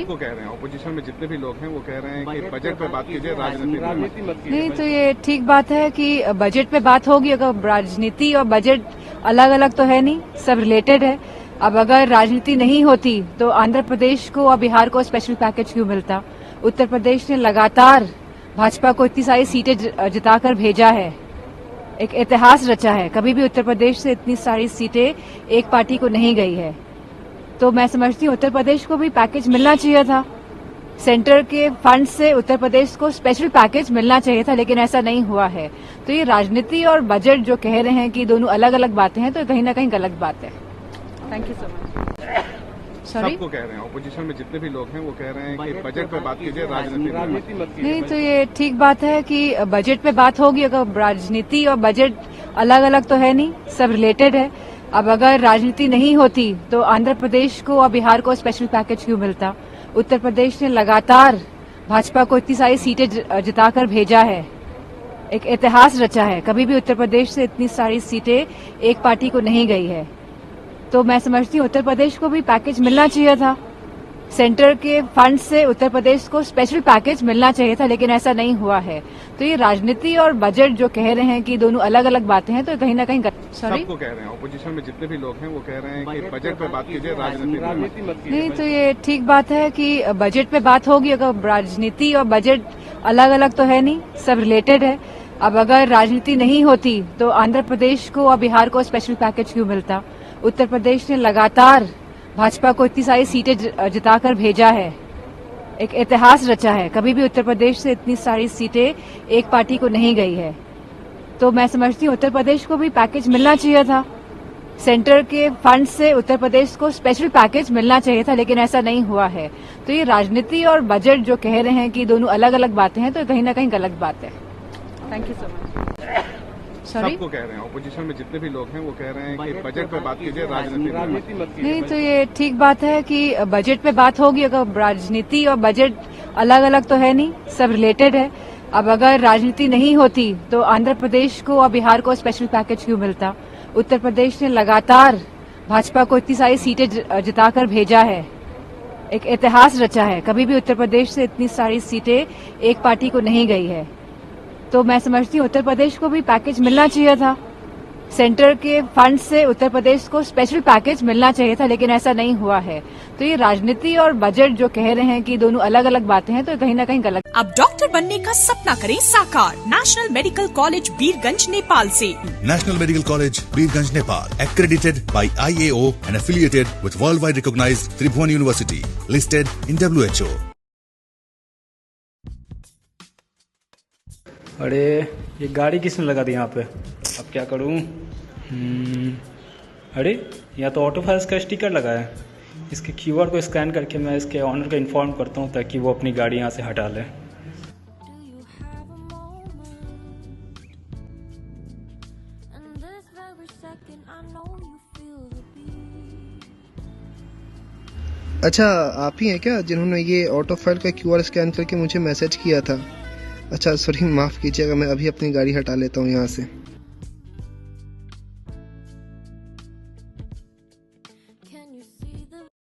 सबको कह रहे हैं, ऑपोजिशन में जितने भी लोग हैं वो कह रहे हैं कि बजट पे बात कीजिए, राजनीति मत कीजिए। नहीं, तो ये ठीक बात है कि बजट पे बात होगी। अगर राजनीति और बजट अलग अलग तो है नहीं, सब रिलेटेड है। अब अगर राजनीति नहीं होती तो आंध्र प्रदेश को और बिहार को स्पेशल पैकेज क्यों मिलता? उत्तर प्रदेश ने लगातार भाजपा को इतनी सारी सीटें जिताकर भेजा है, एक इतिहास रचा है। कभी भी उत्तर प्रदेश से इतनी सारी सीटें एक पार्टी को नहीं गई है। तो मैं समझती हूँ उत्तर प्रदेश को भी पैकेज मिलना चाहिए था। सेंटर के फंड से उत्तर प्रदेश को स्पेशल पैकेज मिलना चाहिए था, लेकिन ऐसा नहीं हुआ है। तो ये राजनीति और बजट जो कह रहे हैं कि दोनों अलग अलग बातें हैं, तो कहीं ना कहीं गलत बात है। Thank you so much. Sorry, सबको कह रहे हैं, ऑपोजिशन में जितने भी लोग हैं वो कह रहे हैं कि बजट पे बात कीजिए, राजनीति मत कीजिए। नहीं, तो ये ठीक बात है कि बजट पे बात होगी। अगर राजनीति और बजट अलग अलग तो है नहीं, सब रिलेटेड है। अब अगर राजनीति नहीं होती तो आंध्र प्रदेश को और बिहार को स्पेशल पैकेज क्यों मिलता? उत्तर प्रदेश ने लगातार भाजपा को इतनी सारी सीटें जिताकर भेजा है, एक इतिहास रचा है। कभी भी उत्तर प्रदेश से इतनी सारी सीटें एक पार्टी को नहीं गई है। तो मैं समझती हूँ उत्तर प्रदेश को भी पैकेज मिलना चाहिए था। सेंटर के फंड से उत्तर प्रदेश को स्पेशल पैकेज मिलना चाहिए था, लेकिन ऐसा नहीं हुआ है। तो ये राजनीति और बजट जो कह रहे हैं कि दोनों अलग अलग बातें हैं, तो कहीं ना कहीं सॉरी, सबको कह रहे हैं, ऑपोजिशन में जितने भी लोग हैं वो कह रहे हैं कि बजट पे बात कीजिए, राजनीति मत कीजिए। नहीं, तो ये ठीक बात है कि बजट पे बात होगी। अगर राजनीति और बजट अलग अलग तो है नहीं, सब रिलेटेड है। अब अगर राजनीति नहीं होती तो आंध्र प्रदेश को और बिहार को स्पेशल पैकेज क्यों मिलता? उत्तर प्रदेश ने लगातार भाजपा को इतनी सारी सीटें जिताकर भेजा है, एक इतिहास रचा है। कभी भी उत्तर प्रदेश से इतनी सारी सीटें एक पार्टी को नहीं गई है। तो मैं समझती हूँ उत्तर प्रदेश को भी पैकेज मिलना चाहिए था। सेंटर के फंड से उत्तर प्रदेश को स्पेशल पैकेज मिलना चाहिए था, लेकिन ऐसा नहीं हुआ है। तो ये राजनीति और बजट जो कह रहे हैं कि दोनों अलग अलग बातें हैं, तो कहीं ना कहीं गलत बात है। Thank you so much. Sorry, सबको कह रहे हैं, ऑपोजिशन में जितने भी लोग हैं वो कह रहे हैं कि बजट पे बात कीजिए, राजनीति मत कीजिए। नहीं, तो ये ठीक बात है कि बजट पे बात होगी। अगर राजनीति और बजट अलग अलग तो है नहीं, सब रिलेटेड है। अब अगर राजनीति नहीं होती तो आंध्र प्रदेश को और बिहार को स्पेशल पैकेज क्यों मिलता? उत्तर प्रदेश ने लगातार भाजपा को इतनी सारी सीटें जिताकर भेजा है, एक इतिहास रचा है। कभी भी उत्तर प्रदेश से इतनी सारी सीटें एक पार्टी को नहीं गई है। तो मैं समझती हूँ उत्तर प्रदेश को भी पैकेज मिलना चाहिए था। सेंटर के फंड से उत्तर प्रदेश को स्पेशल पैकेज मिलना चाहिए था, लेकिन ऐसा नहीं हुआ है। तो ये राजनीति और बजट जो कह रहे हैं कि दोनों अलग अलग बातें हैं, तो कहीं ना कहीं गलत। अब डॉक्टर बनने का सपना करें साकार national medical college Birgunj Nepal से। National Medical College, Birganj, Nepal, accredited by IAO and affiliated with worldwide recognized Tribhuvan University, listed in WHO. अरे ये गाड़ी किसने लगा दी यहाँ पे? अब क्या करूँ? अरे यहाँ तो ऑटो फाइल्स का स्टिकर लगा है। इसके QR को स्कैन करके मैं इसके ऑनर को इन्फॉर्म करता हूँ ताकि वो अपनी गाड़ी यहाँ से हटा ले। अच्छा, आप ही हैं क्या जिन्होंने ये ऑटो फाइल का QR स्कैन करके मुझे मैसेज किया था? अच्छा सॉरी, माफ़ कीजिएगा, मैं अभी अपनी गाड़ी हटा लेता हूँ यहाँ से।